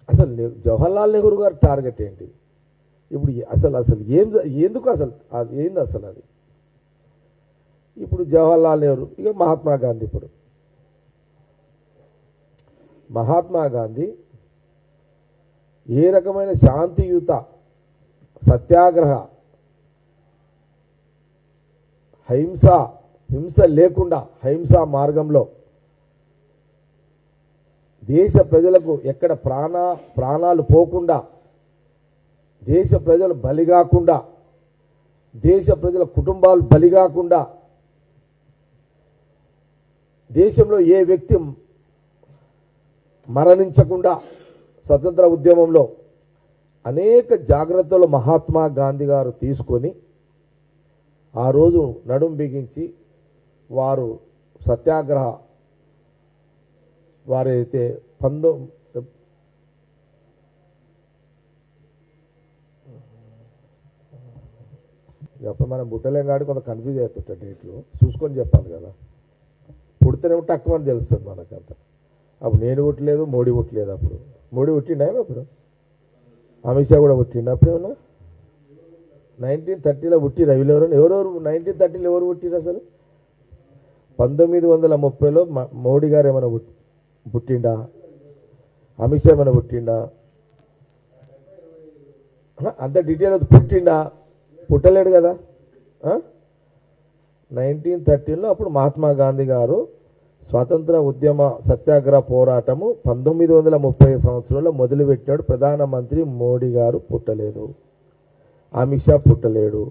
అసలు జవహర్లాల్ నెహ్రూ గారి టార్గెట్ ఏంటి ఇప్పుడు? అసలు ఎందుకు అసలు అది ఏంది అసలు అది? ఇప్పుడు జవహర్లాల్ నెహ్రూ, ఇక మహాత్మా గాంధీ. ఇప్పుడు మహాత్మా గాంధీ ఏ రకమైన శాంతియుత సత్యాగ్రహ హింస లేకుండా అహింసా మార్గంలో దేశ ప్రజలకు ఎక్కడ ప్రాణాలు పోకుండా, దేశ ప్రజలు బలిగాకుండా, దేశ ప్రజల కుటుంబాలు బలిగాకుండా, దేశంలో ఏ వ్యక్తి మరణించకుండా స్వతంత్ర ఉద్యమంలో అనేక జాగ్రత్తలు మహాత్మా గాంధీ గారు తీసుకొని ఆ రోజు నడుం బిగించి వారు సత్యాగ్రహ వారైతే అప్పుడు మనం బుట్టలేం కాడి కొంత కన్ఫ్యూజ్ అవుతుంటా డేట్లు చూసుకొని చెప్పాలి కదా. పుడితేనేమో తక్కువ అని తెలుస్తుంది మనకంత. అప్పుడు నేను పుట్టలేదు, మోడీ పుట్టలేదు. అప్పుడు మోడీ పుట్టిండా అప్పుడు? అమిత్ షా కూడా పుట్టిండు అప్పుడు? ఏమన్నా 1930లో పుట్టిరు ఎవరెవరు 1930లో ఎవరు పుట్టిరు అసలు? 1930లో మోడీ గారు ఏమైనా పుట్టిండా? అమిత్ షా ఏమైనా పుట్టిండా? అంత డీటెయిల్ పుట్టిండా? పుట్టలేడు కదా. 1913లో అప్పుడు మహాత్మా గాంధీ గారు స్వాతంత్ర ఉద్యమ సత్యాగ్రహ పోరాటము 1930 సంవత్సరంలో మొదలుపెట్టాడు. ప్రధానమంత్రి మోడీ గారు పుట్టలేదు, అమిత్ షా పుట్టలేడు.